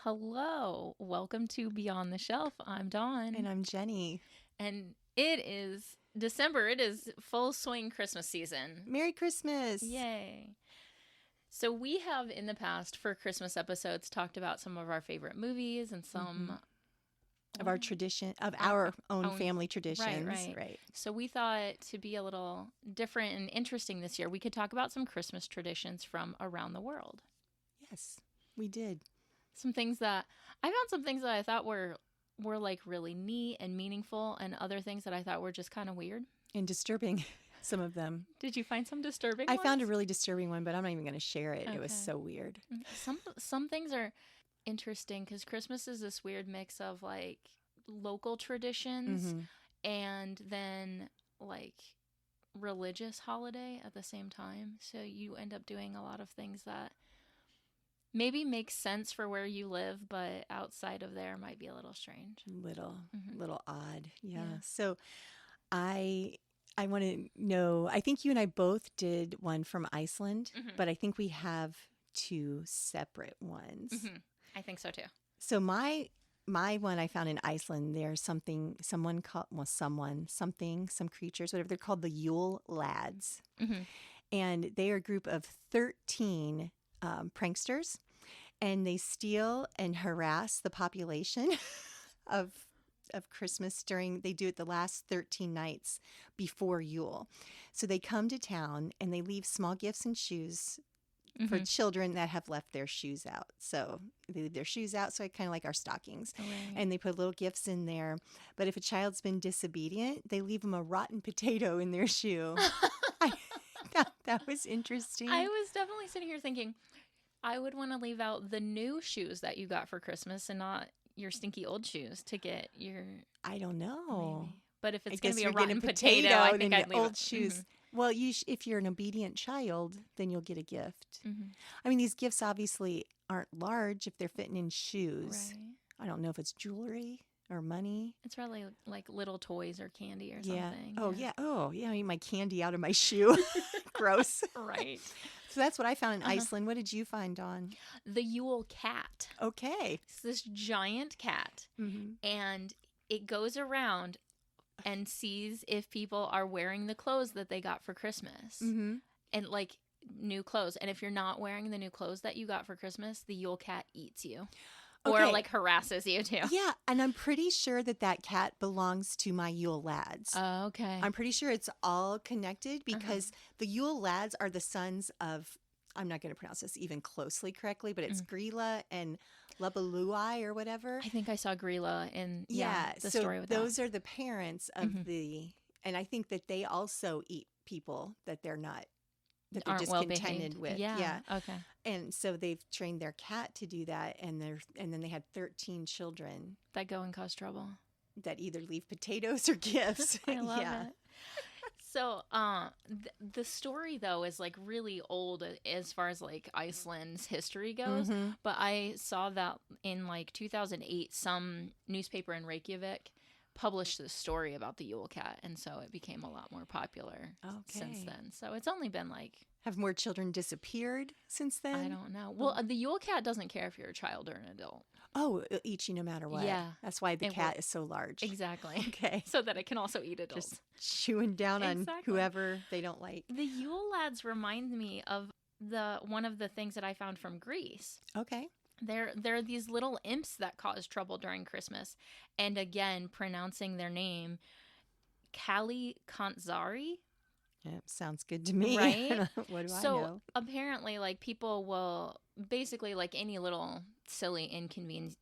Hello, welcome to Beyond the Shelf. I'm Dawn. And I'm Jenny. And it is December. It is full swing Christmas season. Merry Christmas. Yay. So we have in the past for Christmas episodes talked about some of our favorite movies and some of our tradition, of our own family traditions. Right. So we thought to be a little different and interesting this year, we could talk about some Christmas traditions from around the world. Yes, we did. Some things that I thought were like really neat and meaningful, and other things that I thought were just kind of weird and disturbing. Some of them. Did you find some disturbing I ones? found a really disturbing one, but I'm not even going to share it. Okay. It was so weird. Some things are interesting because Christmas is this weird mix of like local traditions and then like religious holiday at the same time. So you end up doing a lot of things that maybe makes sense for where you live, but outside of there might be a little strange. Little odd. Yeah. So I want to know, I think you and I both did one from Iceland, but I think we have two separate ones. I think so too. So my one I found in Iceland, there's some creatures, whatever, they're called the Yule Lads. And they are a group of 13 pranksters, and they steal and harass the population of Christmas they do it the last 13 nights before Yule. So they come to town and they leave small gifts and shoes for children that have left their shoes out. So they leave their shoes out, so I kind of like our stockings. Right. And they put little gifts in there. But if a child's been disobedient, they leave them a rotten potato in their shoe. That was interesting. I was definitely sitting here thinking, I would want to leave out the new shoes that you got for Christmas and not your stinky old shoes to get your... I don't know. Maybe. But if it's going to be a rotten potato, I think I'd leave old shoes. Well, if you're an obedient child, then you'll get a gift. Mm-hmm. I mean, these gifts obviously aren't large if they're fitting in shoes. Right. I don't know if it's jewelry or money. It's probably like little toys or candy or something. Oh, yeah. Oh, yeah. I eat my candy out of my shoe. Gross. Right. So that's what I found in Iceland. What did you find, Dawn? The Yule cat. Okay. It's this giant cat, and it goes around and sees if people are wearing the clothes that they got for Christmas. And like new clothes. And if you're not wearing the new clothes that you got for Christmas, the Yule cat eats you. Or like harasses you too. Yeah, and I'm pretty sure that cat belongs to my Yule Lads. Oh, okay. I'm pretty sure it's all connected because the Yule Lads are the sons of, I'm not going to pronounce this even closely correctly, but it's Grilla and Labalui or whatever. I think I saw Grilla in the story with those are the parents of and I think that they also eat people that they're not, that they're aren't well discontented with. Yeah. Okay. And so they've trained their cat to do that, and then they had 13 children that go and cause trouble, that either leave potatoes or gifts. I love it. So the story though is like really old as far as like Iceland's history goes, but I saw that in like 2008 some newspaper in Reykjavik published this story about the Yule cat, and so it became a lot more popular since then. So it's only been like... Have more children disappeared since then? I don't know. Well, the Yule cat doesn't care if you're a child or an adult. Oh, it'll eat you no matter what. Yeah. That's why the cat is so large. Exactly. Okay. So that it can also eat adults. Just chewing down on whoever they don't like. The Yule Lads remind me of one of the things that I found from Greece. Okay. They're these little imps that cause trouble during Christmas. And again, pronouncing their name, Kallikantzaroi. Yeah, sounds good to me. Right? What do I know? So apparently, like, people will basically, like any little silly inconvenience,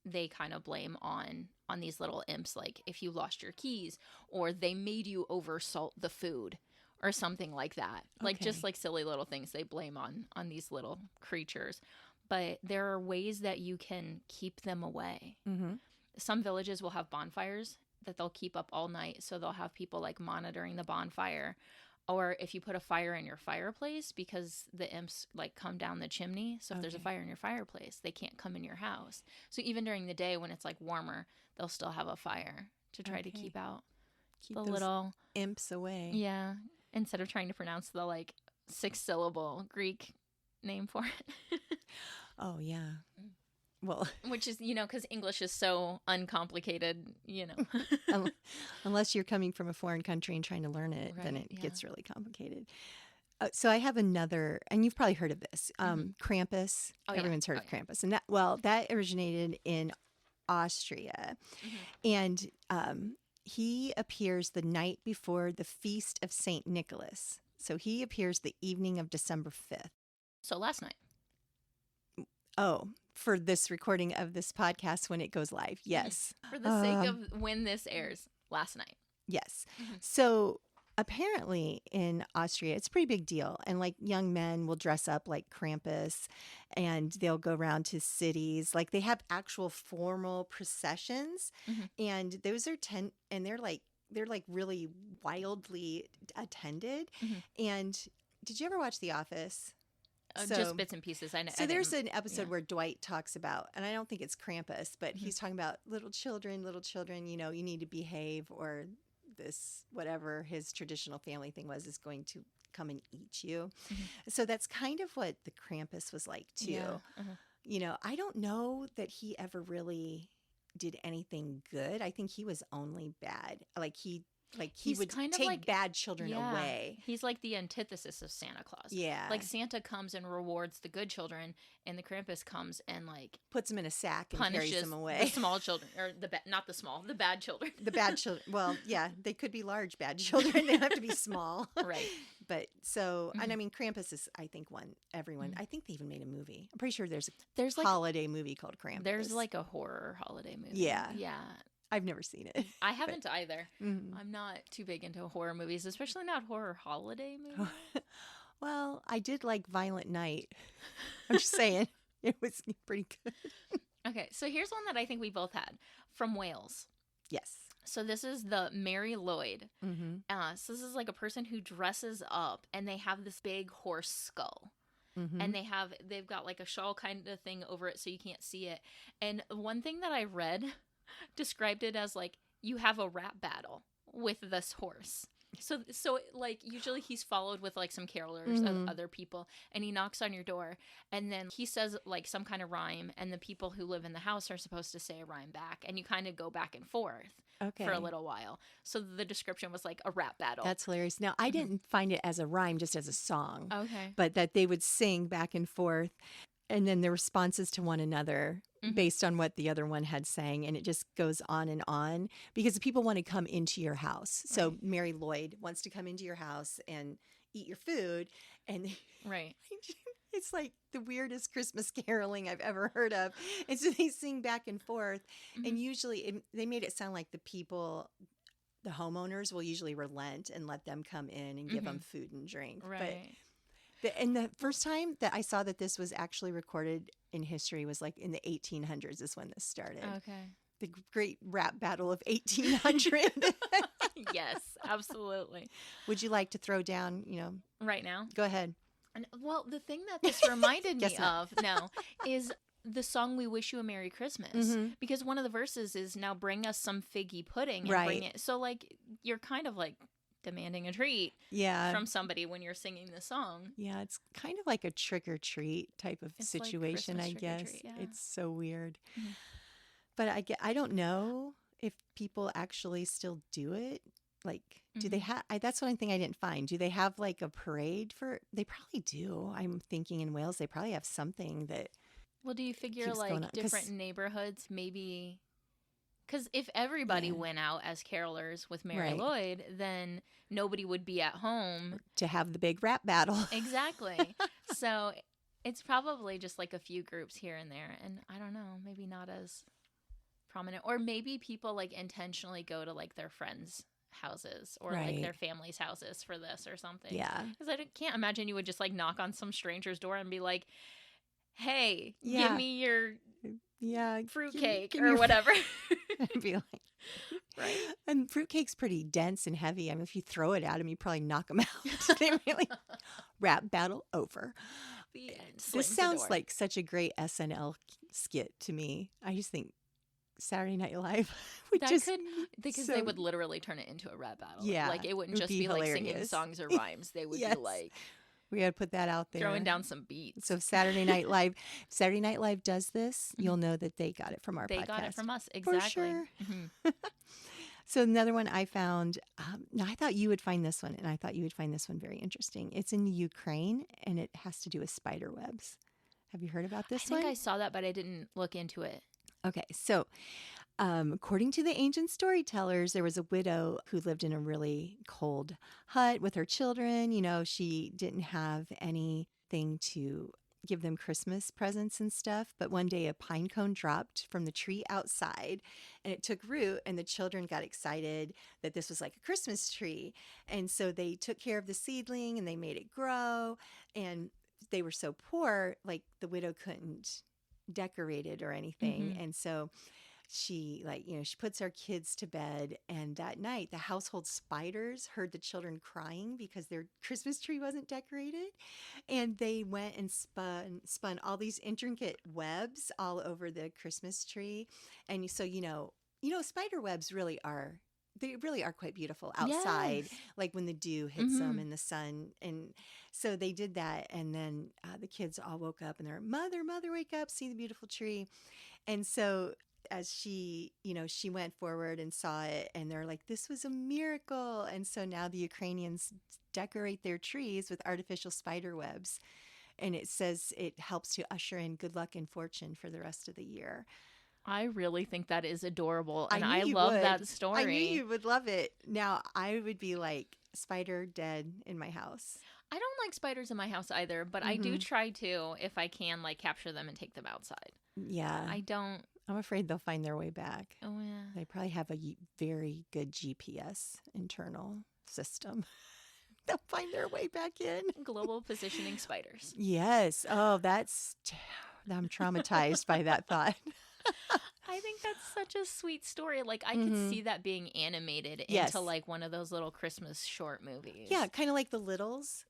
they kind of blame on these little imps. Like if you lost your keys, or they made you oversalt the food, or something like that. Like just like silly little things they blame on these little creatures. But there are ways that you can keep them away. Some villages will have bonfires that they'll keep up all night. So they'll have people like monitoring the bonfire. Or if you put a fire in your fireplace, because the imps like come down the chimney. So if there's a fire in your fireplace, they can't come in your house. So even during the day when it's like warmer, they'll still have a fire to try to keep the little imps away. Yeah. Instead of trying to pronounce the like 6-syllable Greek name for it. Oh, yeah. Well, Which is, because English is so uncomplicated. unless you're coming from a foreign country and trying to learn it, then Right, it yeah. gets really complicated. So I have another, and you've probably heard of this, Krampus. Oh, yeah. Everyone's heard Oh, of Krampus. And that originated in Austria. Mhm. And he appears the night before the Feast of St. Nicholas. So he appears the evening of December 5th. So last night. Oh, for this recording of this podcast when it goes live. Yes. For the sake of when this airs, last night. Yes. Mhm. So apparently in Austria, it's a pretty big deal. And like young men will dress up like Krampus and they'll go around to cities. Like they have actual formal processions. Mhm. And those are and they're like really wildly attended. Mhm. And did you ever watch The Office? Just bits and pieces. I know. So there's an episode yeah. where Dwight talks about, and I don't think it's Krampus, but he's talking about little children, you need to behave, or this, whatever his traditional family thing was, is going to come and eat you. So that's kind of what the Krampus was like too. Yeah. I don't know that he ever really did anything good. I think he was only bad. He would kind of take like bad children away. He's like the antithesis of Santa Claus. Yeah. Like Santa comes and rewards the good children, and the Krampus comes and like puts them in a sack and punishes carries them away. The small children, or not the small, the bad children. The bad children. Well, yeah, they could be large bad children. They don't have to be small. Right. But so, and I mean, Krampus is, I think, everyone. I think they even made a movie. I'm pretty sure there's a holiday movie called Krampus. There's like a horror holiday movie. Yeah. Yeah. I've never seen it. I haven't either. I'm not too big into horror movies, especially not horror holiday movies. Well, I did like Violent Night. I'm just saying. It was pretty good. Okay, so here's one that I think we both had from Wales. Yes. So this is the Mari Lwyd. So this is like a person who dresses up and they have this big horse skull. And they've got like a shawl kind of thing over it so you can't see it. And one thing that I read described it as like you have a rap battle with this horse. So like usually he's followed with like some carolers of other people, and he knocks on your door, and then he says like some kind of rhyme, and the people who live in the house are supposed to say a rhyme back, and you kind of go back and forth for a little while. So the description was like a rap battle. That's hilarious. Now, I didn't find it as a rhyme, just as a song. Okay. But that they would sing back and forth, and then the responses to one another based on what the other one had sang, and it just goes on because people want to come into your house. So Right. Mari Lwyd wants to come into your house and eat your food, and Right. it's like the weirdest Christmas caroling I've ever heard of. And so they sing back and forth, and usually they made it sound like the homeowners will usually relent and let them come in and give them food and drink. Right. And the first time that I saw that this was actually recorded in history was like in the 1800s is when this started. Okay. The great rap battle of 1800. Yes, absolutely. Would you like to throw down, Right now? go ahead. And, well, the thing that this reminded me Guess not. of is the song "We Wish You a Merry Christmas," because one of the verses is "Now bring us some figgy pudding," and bring Right. it. So like you're kind of like demanding a treat Yeah. from somebody when you're singing the song. Yeah, it's kind of like a trick or treat type of It's like situation, Christmas I trick or guess. treat, yeah. It's so weird. Mhm. But I don't know if people actually still do it. Like, do they have, that's one thing I didn't find. Do they have like a parade they probably do. I'm thinking in Wales, they probably have something that, Well, do you figure keeps going on, like 'cause- different neighborhoods maybe? Because if everybody Yeah. went out as carolers with Mari Right. Lwyd, then nobody would be at home. to have the big rap battle. Exactly. So it's probably just like a few groups here and there. And I don't know, maybe not as prominent. Or maybe people like intentionally go to like their friends' houses or like Right. their family's houses for this or something. Yeah. Because I can't imagine you would just like knock on some stranger's door and be like, hey, Yeah. give me your Yeah. fruitcake give me or your whatever. I'd be like, Right. And fruitcake's pretty dense and heavy. I mean, if you throw it at them, you probably knock them out. They really rap battle over. The end. This Slams the sounds door. like such a great SNL skit to me. I just think Saturday Night Live would That just could, because so- they would literally turn it into a rap battle. Yeah, Like it wouldn't it would just be be like singing hilarious. songs or rhymes. They would Yes. be like We got to put that out there. Throwing down some beats. So if Saturday Night Live does this, you'll know that they got it from our podcast. They got it from us. Exactly. For sure. Mm-hmm. So another one I found, now I thought you would find this one, and I thought you would find this one very interesting. It's in Ukraine, and it has to do with spider webs. Have you heard about this one? I think I saw that, but I didn't look into it. Okay, so according to the ancient storytellers, there was a widow who lived in a really cold hut with her children. You know, she didn't have anything to give them Christmas presents and stuff. But one day a pine cone dropped from the tree outside and it took root, and the children got excited that this was like a Christmas tree. And so they took care of the seedling and they made it grow. And they were so poor, like the widow couldn't decorate it or anything. Mm-hmm. And so she she puts our kids to bed, and that night the household spiders heard the children crying because their Christmas tree wasn't decorated, and they went and spun all these intricate webs all over the Christmas tree. And so spider webs really are quite beautiful outside. Yes. Like when the dew hits them in the sun. And so they did that, and then the kids all woke up and they're, mother, wake up, see the beautiful tree. And so as she went forward and saw it, and they're like, this was a miracle. And so now the Ukrainians decorate their trees with artificial spider webs. And it says it helps to usher in good luck and fortune for the rest of the year. I really think that is adorable. And I love that story. I knew you would love it. Now, I would be like, spider dead in my house. I don't like spiders in my house either, but I do try to, if I can, like capture them and take them outside. Yeah. I'm afraid they'll find their way back. Oh, yeah. They probably have a very good GPS internal system. They'll find their way back in. Global positioning spiders. Yes. Oh, I'm traumatized by that thought. I think that's such a sweet story. Like, I could see that being animated into like one of those little Christmas short movies. Yeah, kind of like The Littles,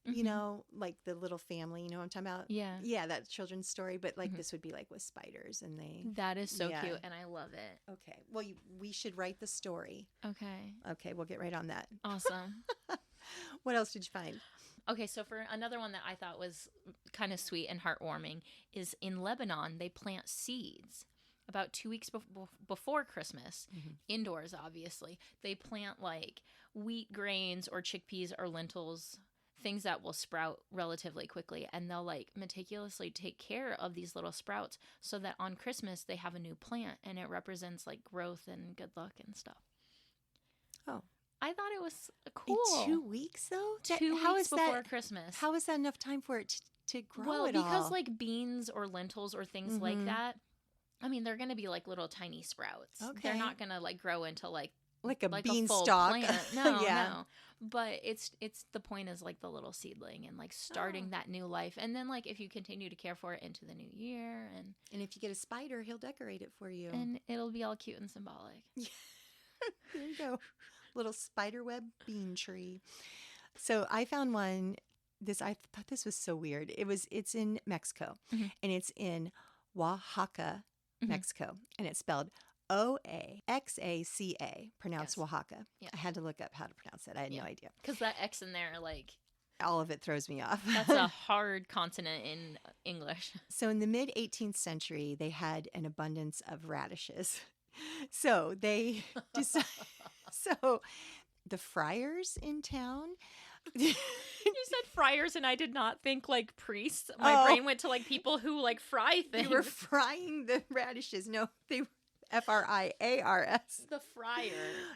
like the little family, you know what I'm talking about? Yeah. Yeah, that children's story, but like this would be like with spiders, and That is so cute, and I love it. Okay. Well, we should write the story. Okay, we'll get right on that. Awesome. What else did you find? Okay, so for another one that I thought was kind of sweet and heartwarming is in Lebanon, they plant seeds. About 2 weeks before Christmas, indoors, obviously, they plant like wheat grains or chickpeas or lentils, things that will sprout relatively quickly. And they'll like meticulously take care of these little sprouts so that on Christmas they have a new plant, and it represents like growth and good luck and stuff. Oh. I thought it was cool. In 2 weeks, though? 2 weeks before Christmas. How is that enough time for it to grow Well, at all? because like beans or lentils or things like that, I mean, they're going to be like little tiny sprouts. Okay. They're not going to like grow into like a full beanstalk. plant. No, Yeah. no. But it's the point is like the little seedling and like starting that new life. And then like if you continue to care for it into the new year, and if you get a spider, he'll decorate it for you. And it'll be all cute and symbolic. There you go. Little spiderweb bean tree. So I found one. I thought this was so weird. It's in Mexico, and it's in Oaxaca, Mexico, and it's spelled Oaxaca, pronounced Oaxaca. Yeah. I had to look up how to pronounce it. I had no idea. Because that X in there, like, all of it throws me off. That's a hard consonant in English. So in the mid-18th century, they had an abundance of radishes. So they decided. So the friars in town. You said friars, and I did not think like priests. My brain went to like people who like fry things. They were frying the radishes. No, they were Friars. The fryer.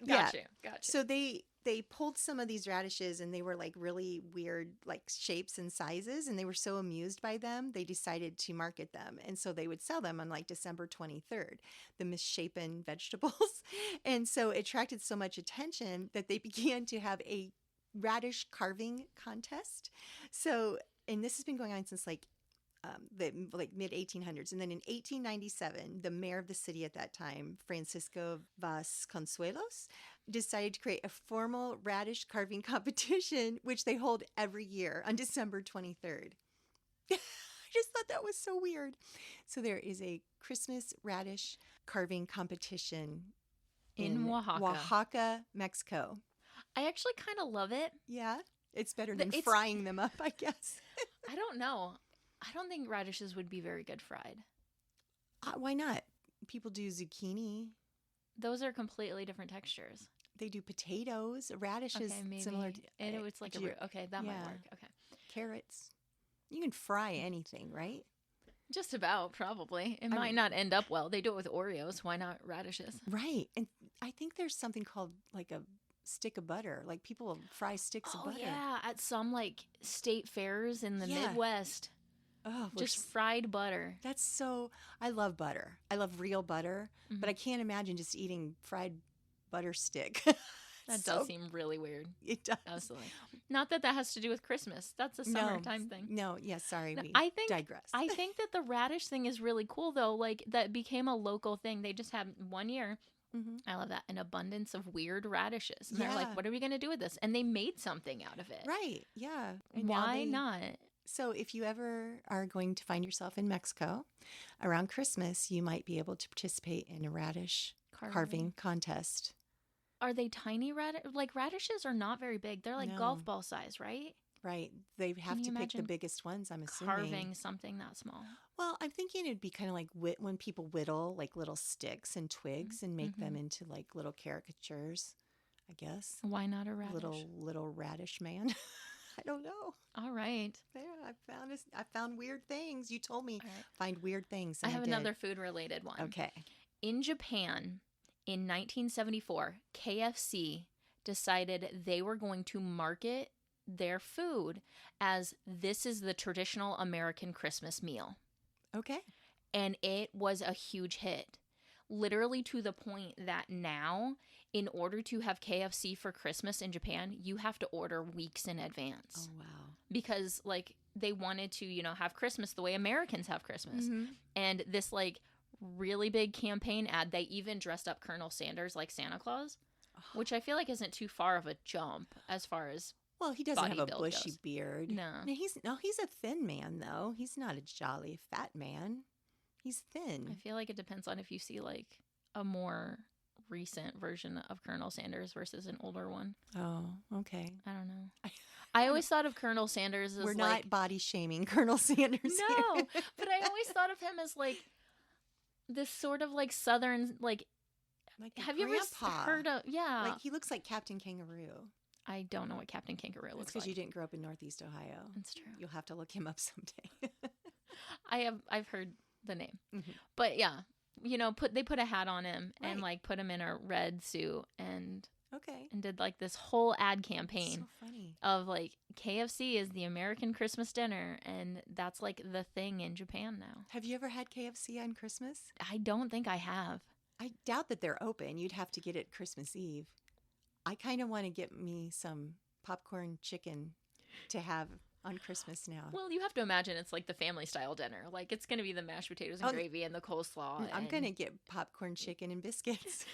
Gotcha. So they pulled some of these radishes, and they were like really weird like shapes and sizes, and they were so amused by them, they decided to market them. And so they would sell them on like December 23rd, the misshapen vegetables. And so it attracted so much attention that they began to have a radish carving contest. So, and this has been going on since like the mid 1800s. And then in 1897, the mayor of the city at that time, Francisco Vasconcelos, decided to create a formal radish carving competition, which they hold every year on December 23rd. I just thought that was so weird. So there is a Christmas radish carving competition in Oaxaca. Oaxaca, Mexico. I actually kind of love it. Yeah. It's better than frying them up, I guess. I don't know. I don't think radishes would be very good fried. Why not? People do zucchini. Those are completely different textures. They do potatoes. Radish is maybe. similar to... And it's like a root. Okay, that might work. Okay. Carrots. You can fry anything, right? Just about, probably. It might not end up well. They do it with Oreos. Why not radishes? Right. And I think there's something called like a stick of butter. Like people will fry sticks of butter. Yeah, at some like state fairs in the Midwest. Oh, just fried butter. That's so... I love butter. I love real butter. But I can't imagine just eating fried butter stick. That does seem really weird. It does. Absolutely. Not that has to do with Christmas. That's a summertime thing. No, yeah, sorry, we digress. I think that the radish thing is really cool, though. Like, that became a local thing. They just had 1 year. I love that. An abundance of weird radishes. And they're like, what are we going to do with this? And they made something out of it. Right, yeah. And why not? So if you ever are going to find yourself in Mexico around Christmas, you might be able to participate in a radish carving contest. Are they tiny radishes? Like, radishes are not very big. They're like golf ball size, right? Right. They have to pick the biggest ones, I'm assuming. Carving something that small. Well, I'm thinking it'd be kind of like when people whittle like little sticks and twigs and make them into like little caricatures, I guess. Why not a radish? Little radish man. I don't know. All right. Yeah, I found weird things. You told me find weird things. I have another food-related one. Okay. In Japan, in 1974, KFC decided they were going to market their food as this is the traditional American Christmas meal. Okay. And it was a huge hit. Literally to the point that now, in order to have KFC for Christmas in Japan, you have to order weeks in advance. Oh, wow. Because, like, they wanted to, have Christmas the way Americans have Christmas. And this, like, really big campaign ad, they even dressed up Colonel Sanders like Santa Claus, which I feel like isn't too far of a jump as far as he doesn't have a bushy goes. beard. No. He's a thin man, though. He's not a jolly fat man. He's thin. I feel like it depends on if you see, like, a more recent version of Colonel Sanders versus an older one. Oh, okay. I don't know. I always thought of Colonel Sanders as We're not body shaming Colonel Sanders. No, but I always thought of him as, like, this sort of, like, southern, like have you ever heard of, like he looks like Captain Kangaroo. I don't know what Captain Kangaroo looks like. It's because you didn't grow up in Northeast Ohio. That's true. You'll have to look him up someday. I've heard the name. But yeah, they put a hat on him and like put him in a red suit and did like this whole ad campaign so funny. Of like KFC is the American Christmas dinner, and that's like the thing in Japan now. Have you ever had KFC on Christmas? I don't think I have. I doubt that they're open. You'd have to get it Christmas Eve. I kind of want to get me some popcorn chicken to have on Christmas now. Well, you have to imagine it's like the family style dinner. Like it's going to be the mashed potatoes and gravy and the coleslaw. I'm going to get popcorn chicken and biscuits.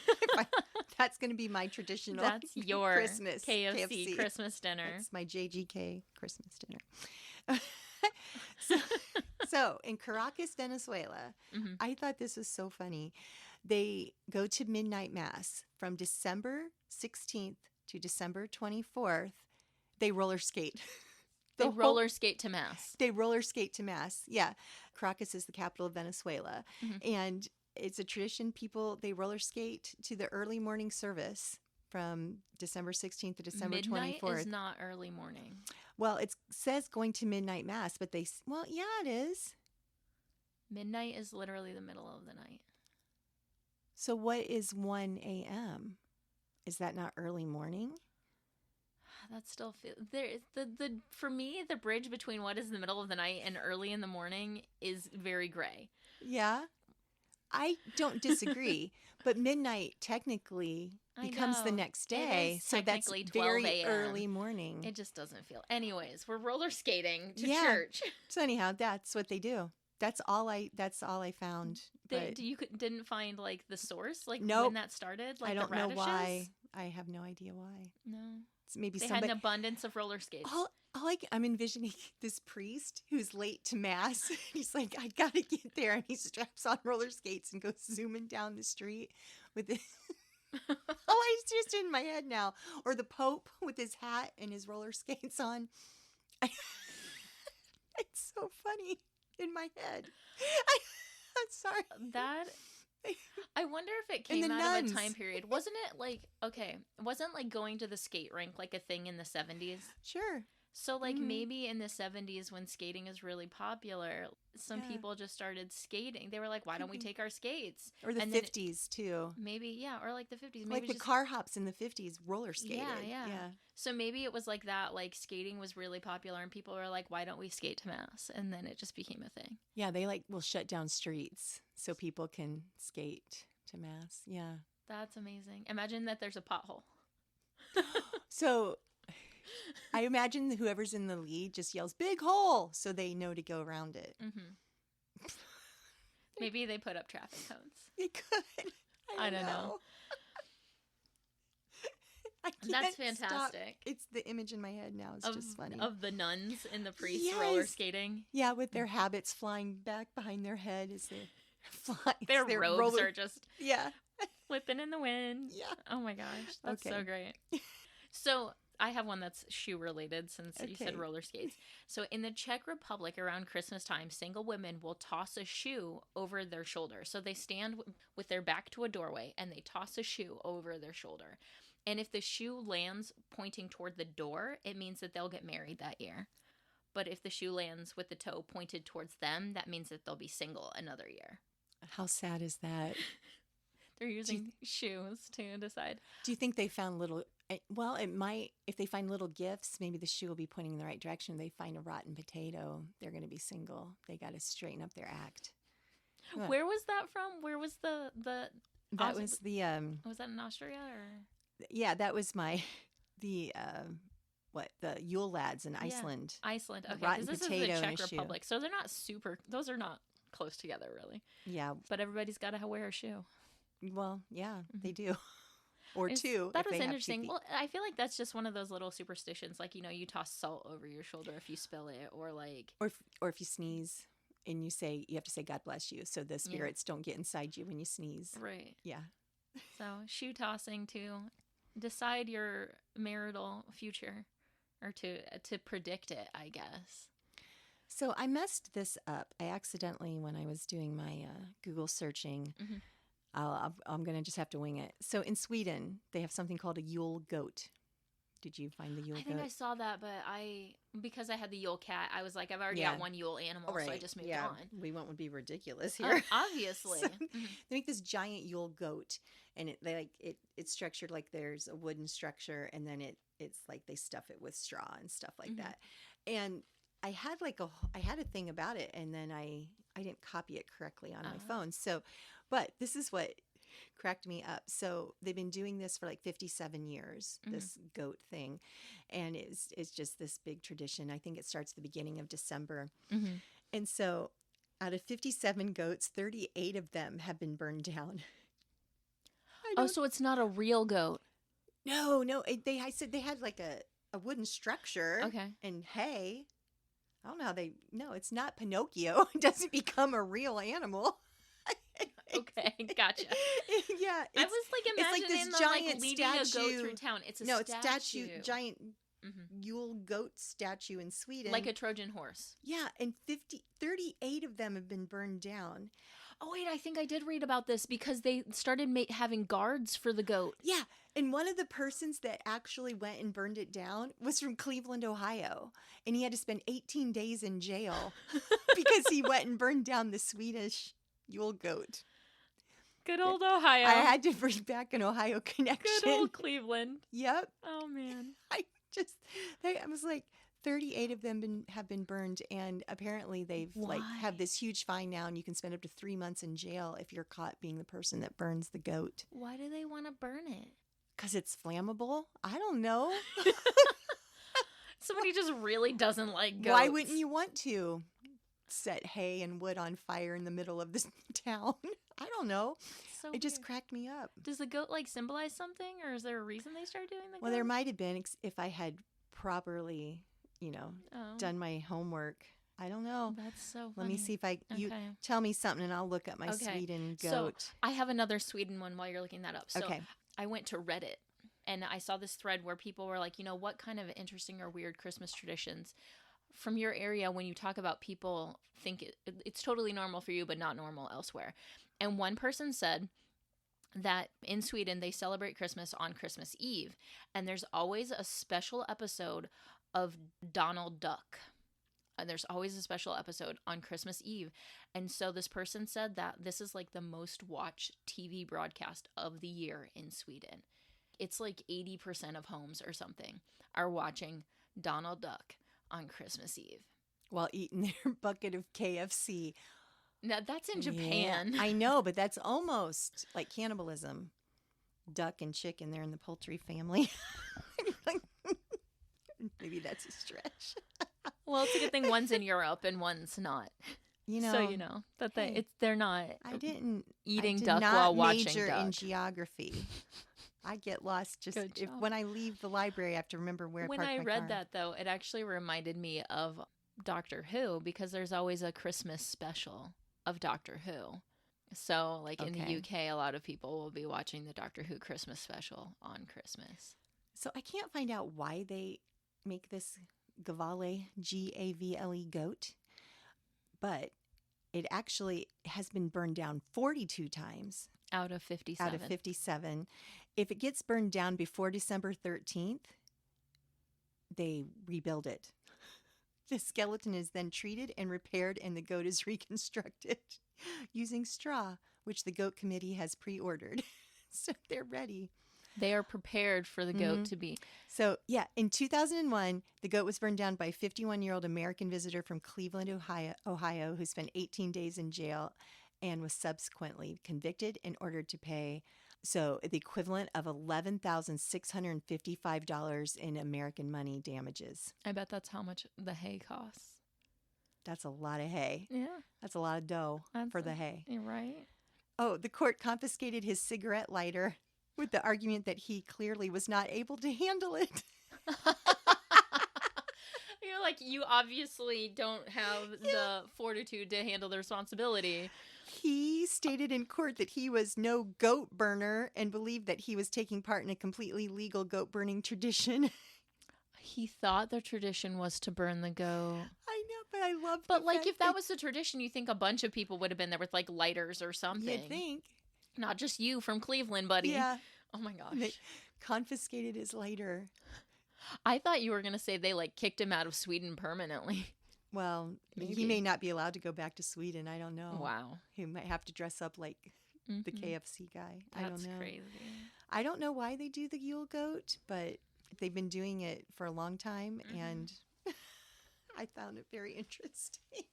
That's going to be my traditional That's your Christmas KFC Christmas dinner. That's my JGK Christmas dinner. So in Caracas, Venezuela, I thought this was so funny. They go to midnight mass from December 16th to December 24th. They roller skate. They roller skate to mass. They roller skate to mass. Yeah. Caracas is the capital of Venezuela. And it's a tradition. They roller skate to the early morning service from December 16th to December 24th. Midnight is not early morning. Well, it says going to midnight mass, but yeah, it is. Midnight is literally the middle of the night. So what is 1 a.m.? Is that not early morning? That still feels there. For me, the bridge between what is the middle of the night and early in the morning is very gray. Yeah, I don't disagree. But midnight technically becomes the next day, so that's very early morning. It just doesn't feel. Anyways, we're roller skating to church. So anyhow, that's what they do. That's all I found. You didn't find like the source, like nope. when that started. Like I don't the radishes? know why. I have no idea why. No, it's maybe they had an abundance of roller skates. I'm envisioning this priest who's late to mass. He's like, I gotta get there, and he straps on roller skates and goes zooming down the street with it. Oh, it's just in my head now. Or the Pope with his hat and his roller skates on. It's so funny in my head. I'm sorry. That I wonder if it And came the out of nuns. a time period. Wasn't it like, okay, wasn't like going to the skate rink like a thing in the 70s? Sure. So like Mhm. maybe in the 70s when skating is really popular, some Yeah. people just started skating. They were like, why don't we Could be. take our skates? Or the And then 50s, too. maybe, yeah, or like the 50s. Like Maybe the just, car hops in the 50s roller skated. yeah. So maybe it was like that, like skating was really popular and people were like, why don't we skate to Mass? And then it just became a thing. Yeah, they like will shut down streets so people can skate to Mass. Yeah. That's amazing. Imagine that there's a pothole. So I imagine whoever's in the lead just yells, big hole, so they know to go around it. Mm-hmm. Maybe they put up traffic cones. It could. I don't know. I can't That's stop. fantastic. It's the image in my head now. It's just funny. Of the nuns and the priests Yes. roller skating. Yeah, with their habits flying back behind their head as they fly. Their robes are just Yeah. flipping in the wind. Yeah. Oh my gosh. That's so Okay. great. So I have one that's shoe related since you said Okay. roller skates. So in the Czech Republic around Christmas time, single women will toss a shoe over their shoulder. So they stand with their back to a doorway and they toss a shoe over their shoulder. And if the shoe lands pointing toward the door, it means that they'll get married that year. But if the shoe lands with the toe pointed towards them, that means that they'll be single another year. How sad is that? They're using shoes to decide. Do you think they found little? Well, it might. If they find little gifts, maybe the shoe will be pointing in the right direction. They find a rotten potato, they're going to be single. They got to straighten up their act. Huh. Where was that from? Where was the That was the was that in Austria or? yeah, that was the Yule lads in Iceland. Iceland. Okay, rotten because this is potato the in a Czech shoe. Republic, so they're not super. Those are not close together, really. Yeah. But everybody's got to wear a shoe. Well, yeah, they do. Or two. That if was they have 2 interesting. feet. Well, I feel like that's just one of those little superstitions, like you toss salt over your shoulder if you spill it, or like. Or if you sneeze and you have to say God bless you, so the spirits don't get inside you when you sneeze. Right. Yeah. So shoe tossing to decide your marital future, or to predict it, I guess. So I messed this up. I accidentally, when I was doing my Google searching, I'm going to just have to wing it. So in Sweden, they have something called a Yule goat. Did you find the Yule goat? I think I saw that, but because I had the Yule cat, I was like, I've already got one Yule animal, so I just moved on. We won't be ridiculous here. Obviously. So they make this giant Yule goat, and it's structured like there's a wooden structure, and then it's like they stuff it with straw and stuff like that. And I had a thing about it, and then I didn't copy it correctly on my phone. So, but this is what cracked me up. So they've been doing this for like 57 years, this goat thing. And it's just this big tradition. I think it starts the beginning of December. And so out of 57 goats, 38 of them have been burned down. So it's not a real goat. No. I said they had like a wooden structure and hay. I don't know how no, it's not Pinocchio. It doesn't become a real animal. Okay, gotcha. Yeah, I was like imagining this them giant leading a statue. goat through town. It's a statue, giant Yule goat statue in Sweden, like a Trojan horse. Yeah, and 38 of them have been burned down. Oh wait, I think I did read about this because they started having guards for the goat. Yeah, and one of the persons that actually went and burned it down was from Cleveland, Ohio, and he had to spend 18 days in jail because he went and burned down the Swedish Yule goat. Good old Ohio. I had to bring back an Ohio connection. Good old Cleveland. Yep. Oh man. I was like, 38 of them have been burned, and apparently they've have this huge fine now, and you can spend up to 3 months in jail if you're caught being the person that burns the goat. Why do they want to burn it? Because it's flammable? I don't know. Somebody just really doesn't like goats. Why wouldn't you want to set hay and wood on fire in the middle of this town? I don't know. It just cracked me up. Does the goat symbolize something, or is there a reason they started doing the goat? Well, there might have been if I had properly, done my homework. I don't know. That's so funny. Let me see if you tell me something and I'll look up my Sweden goat. So I have another Sweden one while you're looking that up. So I went to Reddit and I saw this thread where people were like, what kind of interesting or weird Christmas traditions from your area, when you talk about people think it's totally normal for you, but not normal elsewhere. And one person said that in Sweden, they celebrate Christmas on Christmas Eve. And there's always a special episode of Donald Duck. And there's always a special episode on Christmas Eve. And so this person said that this is like the most watched TV broadcast of the year in Sweden. It's like 80% of homes or something are watching Donald Duck on Christmas Eve while eating their bucket of KFC. Now that's in Japan. Yeah, I know, but that's almost like cannibalism. Duck and chicken, they're in the poultry family. Maybe that's a stretch. Well, it's a good thing one's in Europe and one's not. So that they're not. Eating duck while watching major duck. In geography. I get lost when I leave the library. I have to remember where. When I read that, though, it actually reminded me of Doctor Who, because there's always a Christmas special of Doctor Who. So, in the UK, a lot of people will be watching the Doctor Who Christmas special on Christmas. So I can't find out why they make this Gavale, Gavle goat, but it actually has been burned down 42 times. Out of 57. If it gets burned down before December 13th, they rebuild it. The skeleton is then treated and repaired, and the goat is reconstructed using straw, which the goat committee has pre-ordered. So they're ready. They are prepared for the goat to be. So, in 2001, the goat was burned down by a 51-year-old American visitor from Cleveland, Ohio, who spent 18 days in jail and was subsequently convicted and ordered to pay, the equivalent of $11,655 in American money damages. I bet that's how much the hay costs. That's a lot of hay. Yeah. That's a lot of dough for the hay. You're right. Oh, the court confiscated his cigarette lighter with the argument that he clearly was not able to handle it. You're like, you obviously don't have the fortitude to handle the responsibility. He stated in court that he was no goat burner and believed that he was taking part in a completely legal goat burning tradition. He thought the tradition was to burn the goat. I know, but I love But if that was the tradition, you think a bunch of people would have been there with lighters or something. You'd think. Not just you from Cleveland, buddy. Yeah. Oh my gosh. They confiscated his lighter. I thought you were going to say they kicked him out of Sweden permanently. Well, Maybe. He may not be allowed to go back to Sweden. I don't know. Wow. He might have to dress up like the KFC guy. I don't know. That's crazy. I don't know why they do the Yule goat, but they've been doing it for a long time, and I found it very interesting.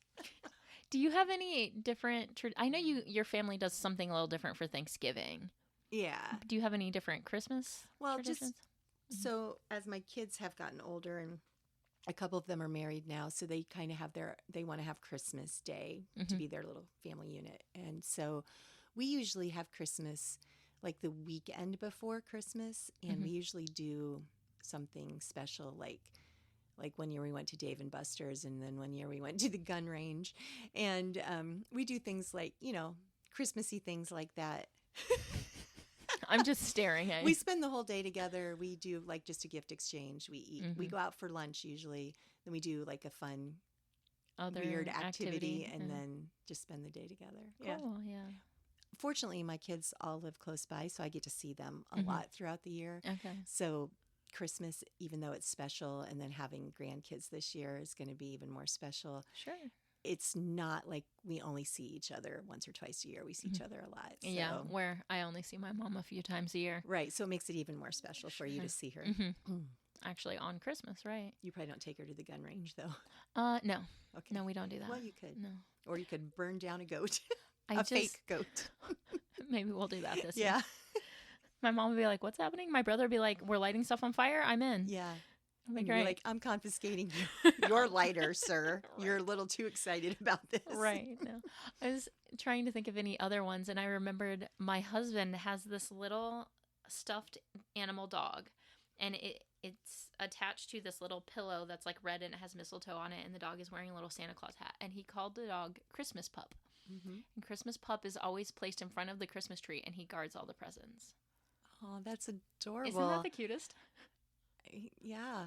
Do you have any different I know your family does something a little different for Thanksgiving. Yeah. Do you have any different Christmas traditions? So as my kids have gotten older, and a couple of them are married now, so they kind of have they want to have Christmas Day to be their little family unit. And so we usually have Christmas the weekend before Christmas, and we usually do something special like 1 year we went to Dave and Buster's, and then 1 year we went to the gun range, and we do things Christmassy things like that. I'm just staring at you. We spend the whole day together. We do just a gift exchange. We eat. We go out for lunch usually. Then we do a fun, weird activity, and then just spend the day together. Cool, yeah. Fortunately, my kids all live close by, so I get to see them a lot throughout the year. Okay. So Christmas, even though it's special, and then having grandkids this year is going to be even more special. Sure. It's not like we only see each other once or twice a year. We see each other a lot. So. Yeah, where I only see my mom a few times a year. Right, so it makes it even more special for you to see her. Actually, on Christmas, right? You probably don't take her to the gun range, though. No. Okay. No, we don't do that. Well, you could. No. Or you could burn down a goat. Fake goat. Maybe we'll do that this year. Yeah. My mom would be like, what's happening? My brother would be like, we're lighting stuff on fire? I'm in. Yeah. Like, you're like, I'm confiscating your lighter, sir. Right. You're a little too excited about this. Right. No. I was trying to think of any other ones, and I remembered my husband has this little stuffed animal dog, and it's attached to this little pillow that's red, and it has mistletoe on it, and the dog is wearing a little Santa Claus hat, and he called the dog Christmas Pup. And Christmas Pup is always placed in front of the Christmas tree, and he guards all the presents. Oh, that's adorable. Isn't that the cutest? Yeah.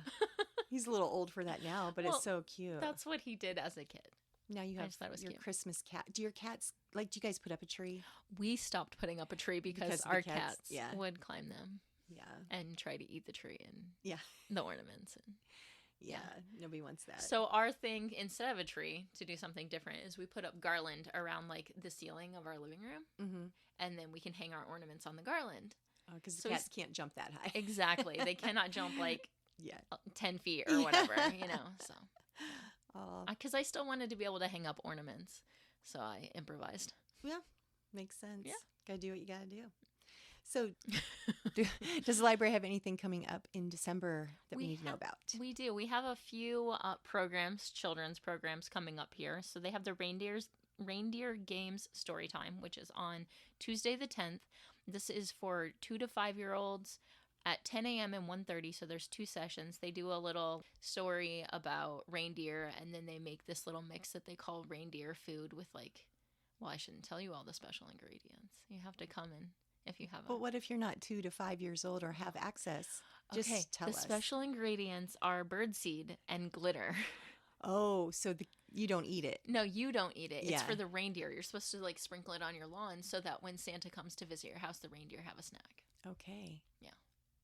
He's a little old for that now, but Well, it's so cute. That's what he did as a kid. Now you I have just thought it was your cute. Christmas cat. Do your cats, like, do you guys put up a tree? We stopped putting up a tree because the our cats, cats would climb them Yeah. and try to eat the tree and Yeah. the ornaments. And Yeah. Nobody wants that. so our thing, instead of a tree, to do something different, is we put up garland around like the ceiling of our living room, Mm-hmm. and then we can hang our ornaments on the garland. Because the So cats can't jump that high. Exactly. They cannot jump like Yeah. 10 feet or whatever, you know, so. Oh, Because I still wanted to be able to hang up ornaments, so I improvised. yeah. Makes sense. Yeah. Gotta do what you gotta do. So, does the library have anything coming up in December that we need to know about? We do. We have a few programs, children's programs coming up here. So they have the Reindeer Games Story Time, which is on Tuesday the 10th. This is for 2 to 5-year-olds at 10 a.m. and 1:30. So there's 2 sessions. They do a little story about reindeer, and then they make this little mix that they call reindeer food with like, well, I shouldn't tell you all the special ingredients. You have to come in if you haven't. But what if you're not 2 to 5 years old or have access? Just tell us. The special ingredients are birdseed and glitter. Oh, so you don't eat it. No, you don't eat it. It's Yeah. for the reindeer. You're supposed to like sprinkle it on your lawn so that when Santa comes to visit your house, the reindeer have a snack. Okay.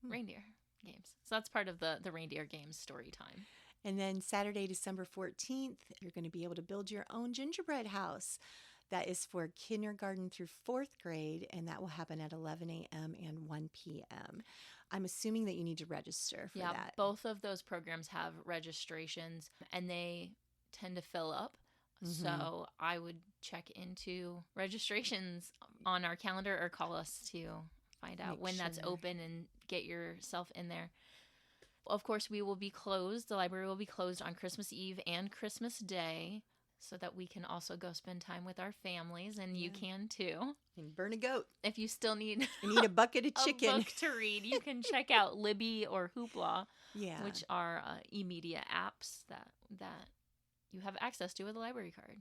Reindeer games. So that's part of the Reindeer Games Story Time. And then Saturday, December 14th, you're going to be able to build your own gingerbread house. That is for kindergarten through 4th grade, and that will happen at 11 a.m. and 1 p.m. I'm assuming that you need to register for that. Both of those programs have registrations, and they tend to fill up. Mm-hmm. So I would check into registrations on our calendar or call us to find out when that's open and get yourself in there. Of course, we will be closed. The library will be closed on Christmas Eve and Christmas Day so that we can also go spend time with our families, and you can too. And burn a goat. If you still need a bucket of chicken. a book to read, you can check out Libby or Hoopla, Yeah. which are e-media apps that you have access to with a library card.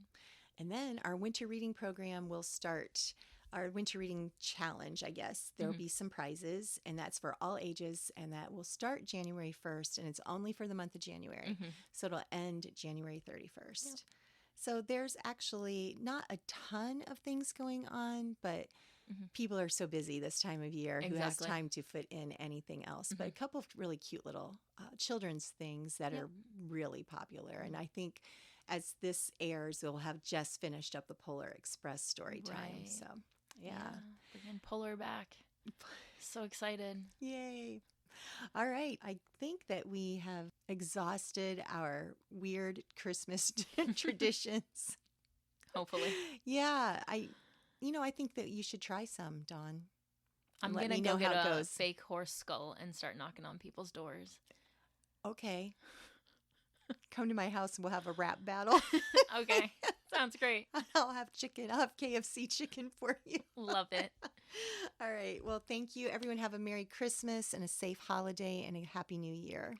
And then our winter reading program will start. Our winter reading challenge, I guess. There will be some prizes, and that's for all ages, and that will start January 1st, and it's only for the month of January. So it'll end January 31st. Yep. So there's actually not a ton of things going on, but people are so busy this time of year who has time to fit in anything else. But a couple of really cute little children's things that are really popular, and I think as this airs, we'll have just finished up the Polar Express story time. Right. So, yeah. Bringing Polar back. So excited. Yay. All right. I think that we have exhausted our weird Christmas traditions. Hopefully. Yeah. I think that you should try some, Dawn. I'm going to go get a fake horse skull and start knocking on people's doors. Okay. Come to my house and we'll have a rap battle. Okay. Sounds great. I'll have chicken. I'll have KFC chicken for you. Love it. All right. Well, thank you. Everyone have a Merry Christmas and a safe holiday and a Happy New Year.